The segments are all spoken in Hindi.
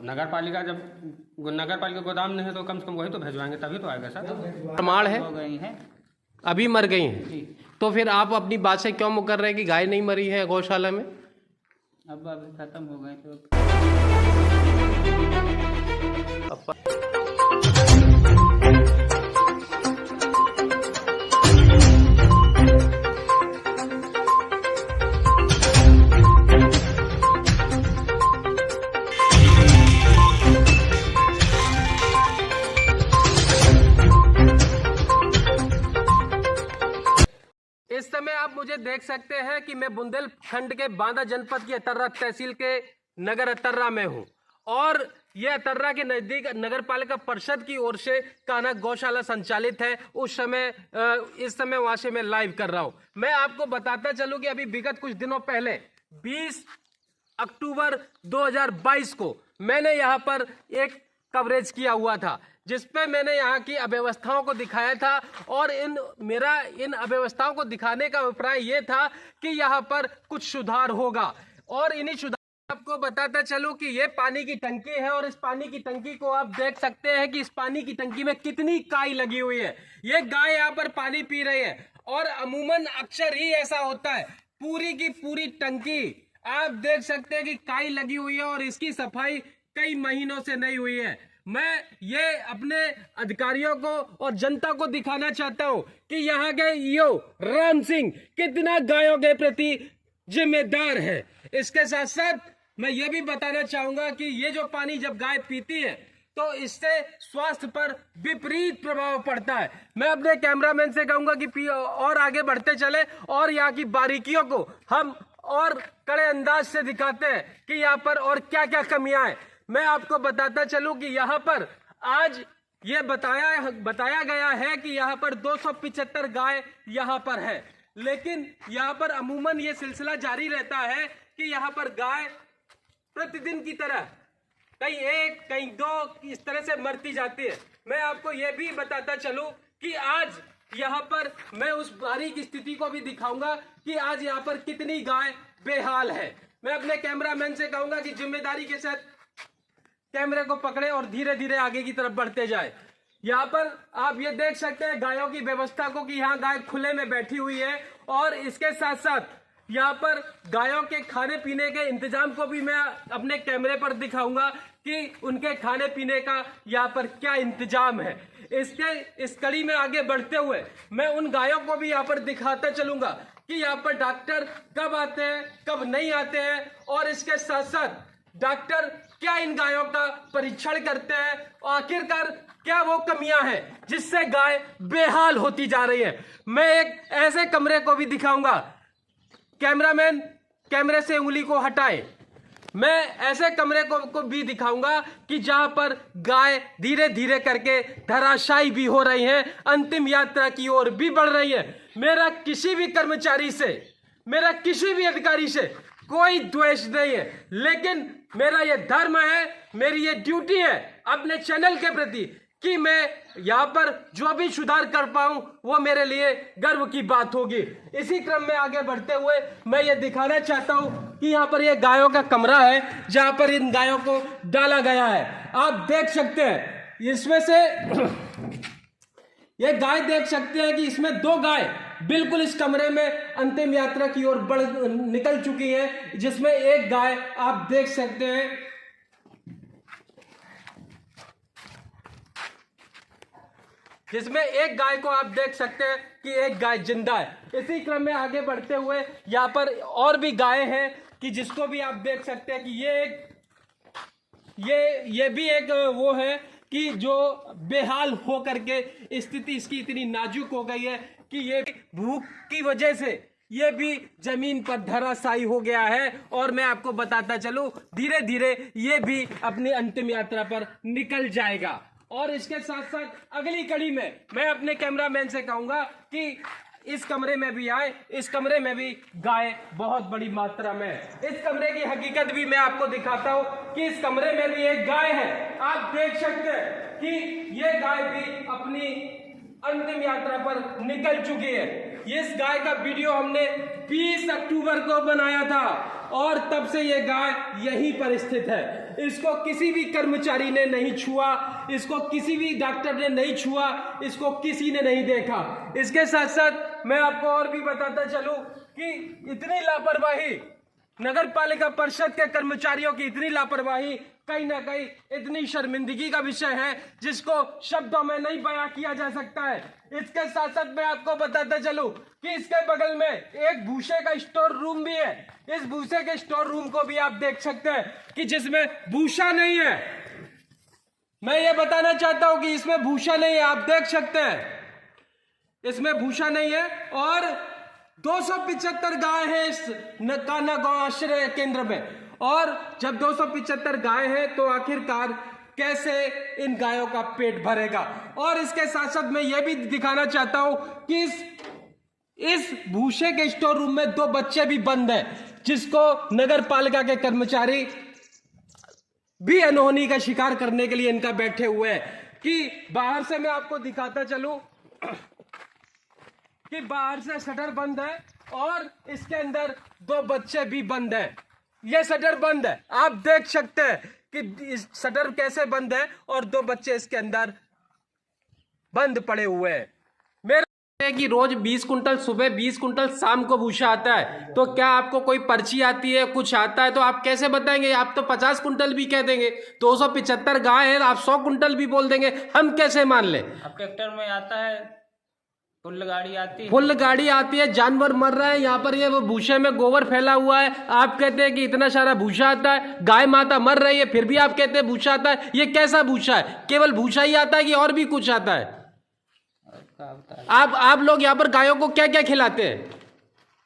नगर पालिका जब नगर पालिका गोदाम नहीं है तो कम से कम वही तो भेजवाएंगे, तभी तो आएगा सर। प्रमाण है हो गई हैं अभी मर गई हैं, जी। तो फिर आप अपनी बात से क्यों मुकर रहे हैं कि गाय नहीं मरी है गौशाला में? अब अभी खत्म हो गए तो इस समय आप मुझे देख सकते हैं कि मैं बुंदेलखंड के बांदा जनपद की अतर्रा तहसील के नगर अतर्रा में हूं और यह अतर्रा के नजदीक नगर पालिका परिषद की ओर से कान्हा गौशाला संचालित है। इस समय वहां से मैं लाइव कर रहा हूं। मैं आपको बताता चलूं कि अभी विगत कुछ दिनों पहले 20 अक्टूबर 2022 को मैंने यहां पर एक कवरेज किया हुआ था जिसपे मैंने यहाँ की अव्यवस्थाओं को दिखाया था और मेरा इन अव्यवस्थाओं को दिखाने का अभिप्राय ये था कि यहाँ पर कुछ सुधार होगा। और इन्हीं सुधार आपको बताता चलूं कि ये पानी की टंकी है और इस पानी की टंकी को आप देख सकते हैं कि इस पानी की टंकी में कितनी काई लगी हुई है। ये गाय यहाँ पर पानी पी रही है और अमूमन अक्सर ही ऐसा होता है, पूरी की पूरी टंकी आप देख सकते हैं कि काई लगी हुई है और इसकी सफाई कई महीनों से नहीं हुई है। मैं ये अपने अधिकारियों को और जनता को दिखाना चाहता हूं कि यहाँ के ईओ राम सिंह कितना गायों के प्रति जिम्मेदार है। इसके साथ साथ मैं ये भी बताना चाहूंगा कि ये जो पानी जब गाय पीती है तो इससे स्वास्थ्य पर विपरीत प्रभाव पड़ता है। मैं अपने कैमरामैन से कहूंगा कि और आगे बढ़ते चले और यहाँ की बारीकियों को हम और कड़े अंदाज से दिखाते हैं कि यहाँ पर और क्या क्या कमियां हैं। मैं आपको बताता चलूं कि यहाँ पर आज ये बताया गया है कि यहाँ पर 275 गाय यहाँ पर है, लेकिन यहाँ पर अमूमन ये सिलसिला जारी रहता है कि यहाँ पर गाय प्रतिदिन की तरह कहीं एक कहीं दो इस तरह से मरती जाती है। मैं आपको ये भी बताता चलूं कि आज यहाँ पर मैं उस बारीक स्थिति को भी दिखाऊंगा कि आज यहाँ पर कितनी गाय बेहाल है। मैं अपने कैमरामैन से कहूंगा कि जिम्मेदारी के साथ कैमरे को पकड़े और धीरे धीरे आगे की तरफ बढ़ते जाए। यहाँ पर आप ये देख सकते हैं गायों की व्यवस्था को कि यहाँ गाय खुले में बैठी हुई है और इसके साथ साथ यहाँ पर गायों के खाने पीने के इंतजाम को भी मैं अपने कैमरे पर दिखाऊंगा कि उनके खाने पीने का यहाँ पर क्या इंतजाम है। इस कड़ी में आगे बढ़ते हुए मैं उन गायों को भी यहाँ पर दिखाता चलूंगा कि यहाँ पर डॉक्टर कब आते हैं कब नहीं आते हैं और इसके साथ साथ डॉक्टर क्या इन गायों का परीक्षण करते हैं और आखिरकार क्या वो कमियां हैं जिससे गाय बेहाल होती जा रही है। मैं एक ऐसे कमरे को भी दिखाऊंगा, कैमरामैन कैमरे से उंगली को हटाए। मैं ऐसे कमरे को भी दिखाऊंगा कि जहां पर गाय धीरे धीरे करके धराशायी भी हो रही हैं, अंतिम यात्रा की ओर भी बढ़ रही है। मेरा किसी भी कर्मचारी से, मेरा किसी भी अधिकारी से कोई द्वेष नहीं है, लेकिन मेरा ये धर्म है, मेरी ये ड्यूटी है अपने चैनल के प्रति कि मैं यहाँ पर जो भी सुधार कर पाऊं वो मेरे लिए गर्व की बात होगी। इसी क्रम में आगे बढ़ते हुए मैं ये दिखाना चाहता हूं कि यहाँ पर ये गायों का कमरा है जहां पर इन गायों को डाला गया है। आप देख सकते हैं इसमें से ये गाय देख सकते हैं कि इसमें 2 गाय बिल्कुल इस कमरे में अंतिम यात्रा की ओर निकल चुकी है, जिसमें एक गाय आप देख सकते हैं जिसमें एक गाय को आप देख सकते हैं कि एक गाय जिंदा है। इसी क्रम में आगे बढ़ते हुए यहाँ पर और भी गाय हैं कि जिसको भी आप देख सकते हैं कि ये भी एक वो है कि जो बेहाल हो करके स्थिति इसकी इतनी नाजुक हो गई है कि ये भूख की वजह से ये भी जमीन पर धराशायी हो गया है। और मैं आपको बताता चलूं धीरे धीरे ये भी अपनी अंतिम यात्रा पर निकल जाएगा। और इसके साथ साथ अगली कड़ी में मैं अपने कैमरामैन से कहूंगा कि इस कमरे में भी आए, इस कमरे में भी गाय बहुत बड़ी मात्रा में है। इस कमरे की हकीकत भी मैं आपको दिखाता हूं कि इस कमरे में भी एक गाय है। आप देख सकते हैं कि ये गाय भी अपनी अंतिम यात्रा पर निकल चुकी है। इस गाय का वीडियो हमने 20 अक्टूबर को बनाया था और तब से ये गाय यहीं पर स्थित है। इसको किसी भी कर्मचारी ने नहीं छुआ, इसको किसी भी डॉक्टर ने नहीं छुआ, इसको किसी ने नहीं देखा। इसके साथ साथ मैं आपको और भी बताता चलूं कि इतनी लापरवाही, नगर पालिका परिषद के कर्मचारियों की इतनी लापरवाही कहीं ना कहीं इतनी शर्मिंदगी का विषय है जिसको शब्दों में नहीं बयां किया जा सकता है। इसके साथ साथ मैं आपको बताता चलूं कि इसके बगल में एक भूसे का स्टोर रूम भी है। इस भूसे के स्टोर रूम को भी आप देख सकते हैं कि जिसमें भूसा नहीं है। मैं ये बताना चाहता हूं कि इसमें भूसा नहीं है, आप देख सकते हैं इसमें भूसा नहीं है। और 275 गाय है इस कान्हा गौ आश्रय केंद्र में। और जब 275 गाय है तो आखिरकार कैसे इन गायों का पेट भरेगा। और इसके साथ साथ मैं यह भी दिखाना चाहता हूं कि इस भूसे के स्टोर रूम में 2 बच्चे भी बंद हैं, जिसको नगर पालिका के कर्मचारी भी अनहोनी का शिकार करने के लिए इनका बैठे हुए हैं। कि बाहर से मैं आपको दिखाता चलूं कि बाहर से शटर बंद है और इसके अंदर 2 बच्चे भी बंद हैं। ये शटर बंद है, आप देख सकते हैं कि इस शटर कैसे बंद है और 2 बच्चे इसके अंदर बंद पड़े हुए हैं। मेरा कि रोज 20 कुंटल सुबह 20 कुंटल शाम को भूसा आता है, तो क्या आपको कोई पर्ची आती है, कुछ आता है तो आप कैसे बताएंगे? आप तो 50 कुंटल भी कह देंगे, 275 गाय है आप 100 कुंटल भी बोल देंगे, हम कैसे मान ले? अब ट्रैक्टर में आता है, फुल गाड़ी आती है, फुल गाड़ी आती है, जानवर मर रहे हैं यहाँ पर, ये वो भूसे में गोबर फैला हुआ है। आप कहते हैं कि इतना सारा भूसा आता है, गाय माता मर रही है, फिर भी आप कहते हैं भूसा आता है। ये कैसा भूसा है? केवल भूसा ही आता है कि और भी कुछ आता है? आप लोग यहाँ पर गायों को क्या क्या खिलाते हैं?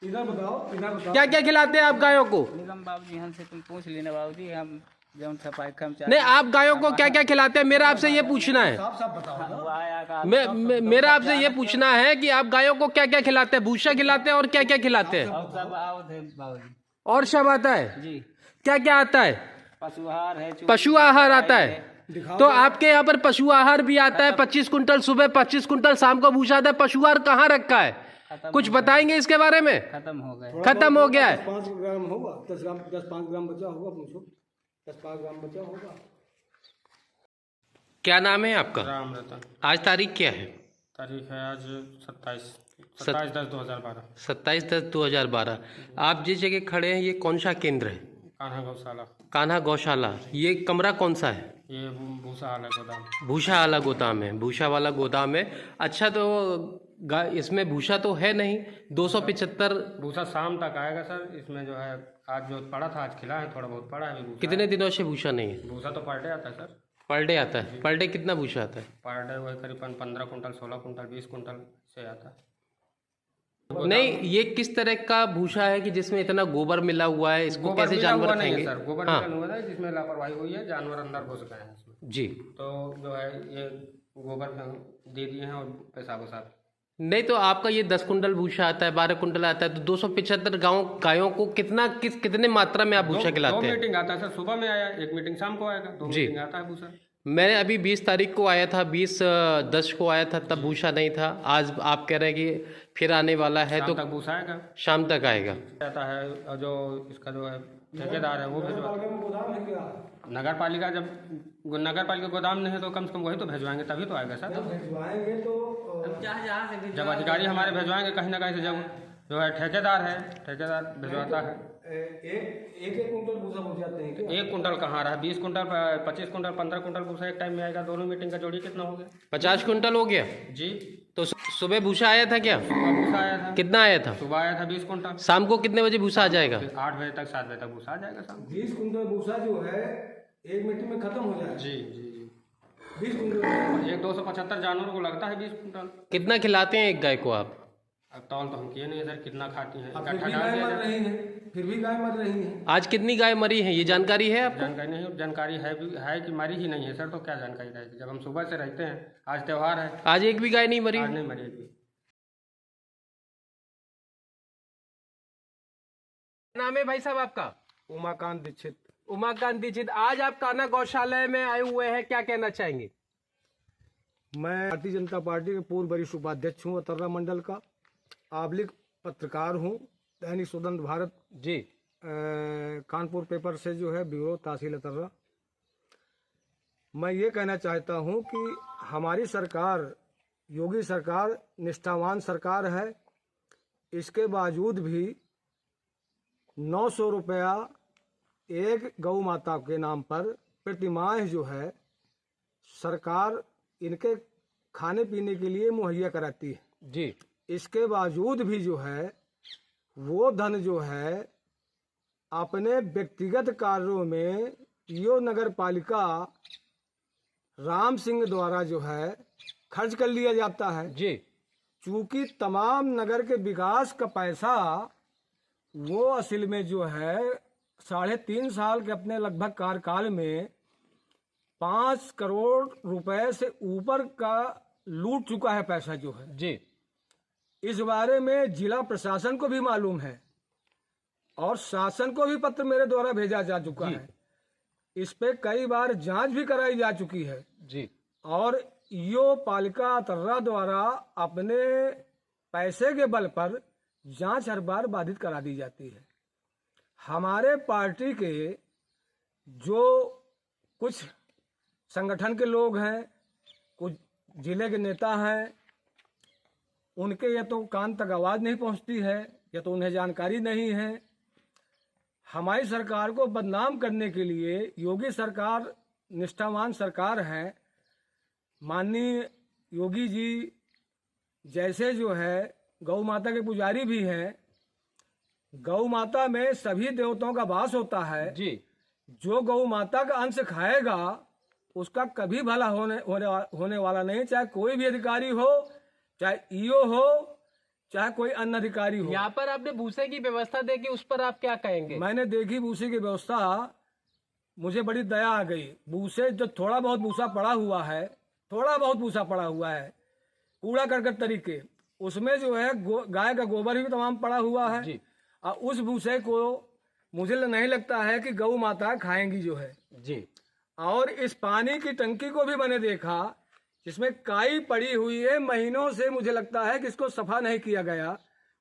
इधर बताओ क्या क्या खिलाते हैं आप गायों को? निगम बाबूजी हमसे तुम पूछ लेना बाबूजी, हम जब सफाई कम नहीं, आप गायों को क्या क्या खिलाते हैं, मेरा आपसे ये पूछना है। मेरा आपसे ये पूछना है कि आप गायों को क्या क्या खिलाते हैं? भूसा खिलाते हैं और क्या क्या खिलाते हैं? बाबूजी और सब आता है जी, क्या क्या आता है? पशु आहार है, पशु आहार आता है। तो आपके यहाँ पर पशु आहार भी आता है, 25 कुंटल सुबह 25 कुंटल शाम को भूसा आता है। पशु आहार कहाँ रखा है, कुछ बताएंगे इसके बारे में? खत्म हो गए, खत्म हो गया है। 5 ग्राम होगा, 10-5 ग्राम बचा होगा, पूछो 10-5 ग्राम बचा होगा। क्या नाम है आपका? राम रतन। आज तारीख क्या है? तारीख है आज 27/10/2012। 27/10/2012। आप जिस जगह खड़े हैं ये कौन सा केंद्र है? कान्हा गौशाला। कान्हा गौशाला। ये कमरा कौन सा है? ये भूसा वाला गोदाम। भूसा वाला गोदाम है, भूसा वाला गोदाम है। अच्छा, तो इसमें भूसा तो है नहीं। 275 भूसा शाम तक आएगा सर। इसमें जो है आज जो पड़ा था आज खिला है, थोड़ा बहुत पड़ा है अभी भूसा। कितने दिनों से भूसा नहीं है? भूसा तो पर डे आता है सर। पर डे आता है? पर डे कितना भूसा आता है? पर डे वही करीबन 15 कुंटल 16 कुंटल 20 कुंटल से आता है। नहीं, ये किस तरह का भूसा है कि जिसमें इतना गोबर मिला हुआ है? इसको कैसे जानवर नहीं है खाएंगे? सर, गोबर हाँ। मिला हुआ है जिसमें लापरवाही हुई है, जानवर अंदर घुस गए हैं इसमें। जी, तो जो है ये गोबर दे दिए हैं और पेशाब वसाब। नहीं तो आपका ये 10 कुंटल भूसा आता है, 12 कुंटल आता है, तो 275 गायों को कितने मात्रा में आप भूसा खिलाते हैं? 2 मीटिंग आता है सर, सुबह में आया, 1 मीटिंग शाम को आएगा, 2 जी। मीटिंग आता है भूसा। मैंने अभी 20 तारीख को आया था, 20/10 को आया था, तब भूसा नहीं था। आज आप कह रहे हैं कि फिर आने वाला है, तो शाम तक भूसा आएगा। शाम तक आएगा। आता है और जो इसका जो है ठेकेदार है वो भिजवा। नगर पालिका गोदाम नहीं है तो कम से कम वही तो भेजवाएंगे, तभी तो आएगा सर। भिजवाएंगे तो जब अधिकारी हमारे भेजवाएंगे कहीं ना कहीं से, जब जो है ठेकेदार भिजवाता है। एक कुंटल भूसा पहुँच जाते हैं क्या? 1 कुंटल कहाँ रहा, 20 कुंटल 25 कुंटल 15 कुंटल भूसा एक टाइम में आएगा। दोनों मीटिंग का जोड़ी कितना हो गया? 50 कुंटल हो गया जी। तो सुबह भूसा आया था क्या? सुबह भूसा आया था। कितना आया था? सुबह आया था 20 कुंटल। शाम को कितने बजे भूसा आ जाएगा? 8 बजे तक 7 बजे तक भूसा आ जाएगा शाम। 20 कुंटल भूसा जो है 1 मीटिंग में खत्म हो जाएगा। जी जी जी। 20 कुंटल एक 275 जानवर को लगता है 20 कुंटल। कितना खिलाते हैं एक गाय को आप? अब तौल तो हम किए नहीं सर, कितना खाती हैं फिर इकट्ठा भी डाल गाय दिया मर जाए। रही है, फिर भी गाय मर रही है। आज कितनी गाय मरी हैं, ये जानकारी है आपको? जानकारी नहीं, जानकारी है कि मरी ही नहीं है सर, तो क्या जानकारी रहेगी जब हम सुबह से रहते हैं। आज त्यौहार है, आज एक भी गाय नहीं मरी? आज नहीं मरेगी। नाम है भाई साहब आपका? उमाकांत दीक्षित। उमाकांत दीक्षित। आज आप कान्हा गौशाला में आए हुए हैं, क्या कहना चाहेंगे? मैं भारतीय जनता पार्टी के पूर्व वरिष्ठ उपाध्यक्ष हूँ अतर्रा मंडल का, आबलिक पत्रकार हूँ दैनिक स्वतंत्र भारत जी कानपुर पेपर से जो है ब्यूरो तहसील अतर्रा। मैं ये कहना चाहता हूँ कि हमारी सरकार, योगी सरकार निष्ठावान सरकार है। इसके बावजूद भी 900 रुपया एक गौ माता के नाम पर प्रतिमाह जो है सरकार इनके खाने पीने के लिए मुहैया कराती है जी। इसके बावजूद भी जो है वो धन जो है अपने व्यक्तिगत कार्यों में यो नगर पालिका राम सिंह द्वारा जो है खर्च कर लिया जाता है जी। चूंकि तमाम नगर के विकास का पैसा वो असल में जो है 3.5 साल के अपने लगभग कार्यकाल में 5 करोड़ रुपए से ऊपर का लूट चुका है पैसा जो है जी। इस बारे में जिला प्रशासन को भी मालूम है और शासन को भी पत्र मेरे द्वारा भेजा जा चुका है। इस पे कई बार जांच भी कराई जा चुकी है जी। और यो पालिका अतर्रा द्वारा अपने पैसे के बल पर जांच हर बार बाधित करा दी जाती है। हमारे पार्टी के जो कुछ संगठन के लोग हैं, कुछ जिले के नेता हैं, उनके या तो कान तक आवाज़ नहीं पहुंचती है या तो उन्हें जानकारी नहीं है। हमारी सरकार को बदनाम करने के लिए योगी सरकार निष्ठावान सरकार है। माननीय योगी जी जैसे जो है गौ माता के पुजारी भी हैं। गौ माता में सभी देवताओं का वास होता है जी। जो गौ माता का अंश खाएगा उसका कभी भला होने वाला नहीं, चाहे कोई भी अधिकारी हो, चाहे ईओ हो, चाहे कोई अन्य अधिकारी हो। यहाँ पर आपने भूसे की व्यवस्था देखी, उस पर आप क्या कहेंगे? मैंने देखी भूसे की व्यवस्था, मुझे बड़ी दया आ गई। भूसे जो थोड़ा बहुत भूसा पड़ा हुआ है, कूड़ा करकट तरीके, उसमें जो है गाय का गोबर भी तमाम पड़ा हुआ है जी। और उस भूसे को मुझे नहीं लगता है कि गौ माता खाएंगी जो है जी। और इस पानी की टंकी को भी मैंने देखा जिसमें काई पड़ी हुई है, महीनों से मुझे लगता है कि इसको सफा नहीं किया गया।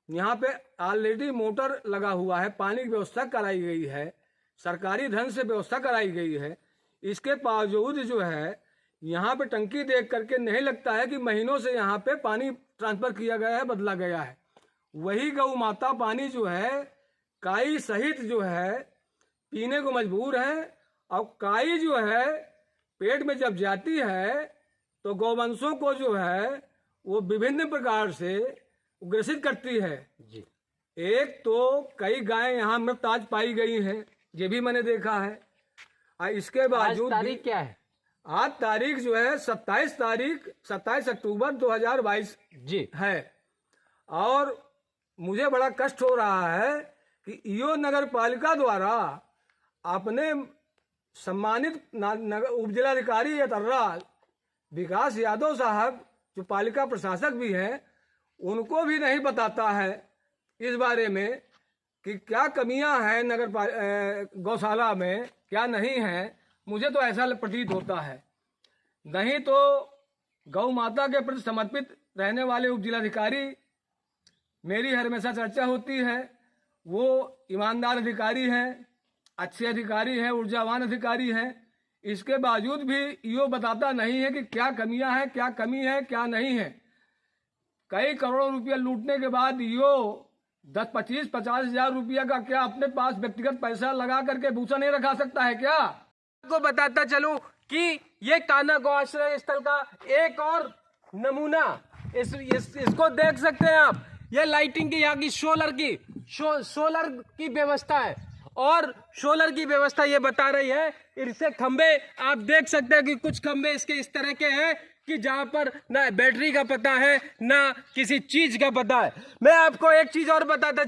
यहाँ पे ऑलरेडी मोटर लगा हुआ है, पानी की व्यवस्था कराई गई है, सरकारी धन से व्यवस्था कराई गई है। इसके बावजूद जो है यहाँ पे टंकी देख करके नहीं लगता है कि महीनों से यहाँ पे पानी ट्रांसफर किया गया है, बदला गया है। वही गौ माता पानी जो है काई सहित जो है पीने को मजबूर है और काई जो है पेट में जब जाती है तो गौवंशों को जो है वो विभिन्न प्रकार से ग्रसित करती है जी। एक तो कई गायें यहाँ मृत आज पाई गई हैं, ये भी मैंने देखा है। और इसके बावजूद तारीख क्या है? आज तारीख जो है 27 अक्टूबर 2022 जी है। और मुझे बड़ा कष्ट हो रहा है कि ईओ नगर पालिका द्वारा अपने सम्मानित उप जिलाधिकारी अतर्रा विकास यादव साहब जो पालिका प्रशासक भी हैं, उनको भी नहीं बताता है इस बारे में कि क्या कमियां हैं गौशाला में, क्या नहीं है। मुझे तो ऐसा प्रतीत होता है। नहीं तो गौ माता के प्रति समर्पित रहने वाले उप जिलाधिकारी, मेरी हमेशा चर्चा होती है, वो ईमानदार अधिकारी हैं, अच्छे अधिकारी हैं, ऊर्जावान अधिकारी हैं। इसके बावजूद भी ईओ बताता नहीं है कि क्या कमियां हैं, क्या कमी है, क्या नहीं है। कई करोड़ों रुपया लूटने के बाद ईओ 10, 25, 50 हजार रुपया का क्या अपने पास व्यक्तिगत पैसा लगा करके भूसा नहीं रखा सकता है क्या? को बताता चलूं कि ये कान्हा गौ आश्रय स्थल का एक और नमूना इसको देख सकते हैं आप। ये लाइटिंग की, यहाँ की सोलर की व्यवस्था है और सोलर की व्यवस्था ये बता रही है। इससे खंबे आप देख सकते हैं कि कुछ खंबे इसके इस तरह के हैं कि जहां पर ना बैटरी का पता है ना किसी चीज का पता है। मैं आपको एक चीज और बताता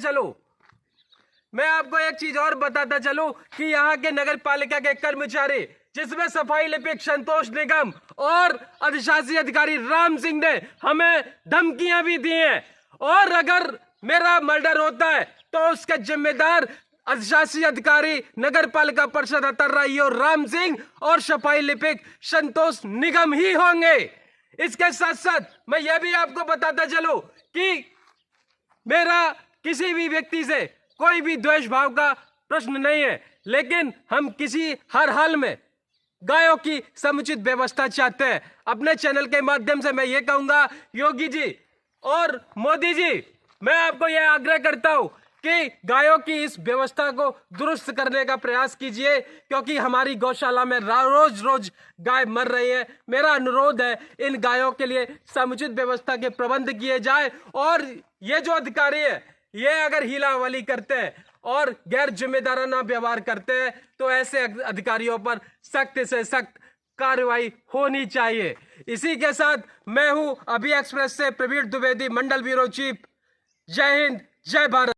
चलूं कि यहाँ के नगर पालिका के कर्मचारी, जिसमें सफाई लिपिक संतोष निगम और अधिशासी अधिकारी राम सिंह ने हमें धमकियां भी दी हैं और अगर मेरा मर्डर होता है तो उसका जिम्मेदार अधिशासी अधिकारी नगर पालिका परिषद अतर्रा और राम सिंह और सफाई लिपिक संतोष निगम ही होंगे। इसके साथ साथ मैं यह भी आपको बताता चलूं कि मेरा किसी भी व्यक्ति से कोई भी द्वेष भाव का प्रश्न नहीं है, लेकिन हम किसी हर हाल में गायों की समुचित व्यवस्था चाहते हैं। अपने चैनल के माध्यम से मैं ये कहूंगा, योगी जी और मोदी जी, मैं आपको यह आग्रह करता हूं कि गायों की इस व्यवस्था को दुरुस्त करने का प्रयास कीजिए, क्योंकि हमारी गौशाला में रोज रोज गाय मर रही है। मेरा अनुरोध है इन गायों के लिए समुचित व्यवस्था के प्रबंध किए जाए, और ये जो अधिकारी है ये अगर हीलावली करते हैं और गैर जिम्मेदाराना व्यवहार करते हैं तो ऐसे अधिकारियों पर सख्त से सख्त कार्रवाई होनी चाहिए। इसी के साथ मैं हूं अभी एक्सप्रेस से प्रवीण द्विवेदी, मंडल ब्यूरो चीफ। जय हिंद, जय भारत।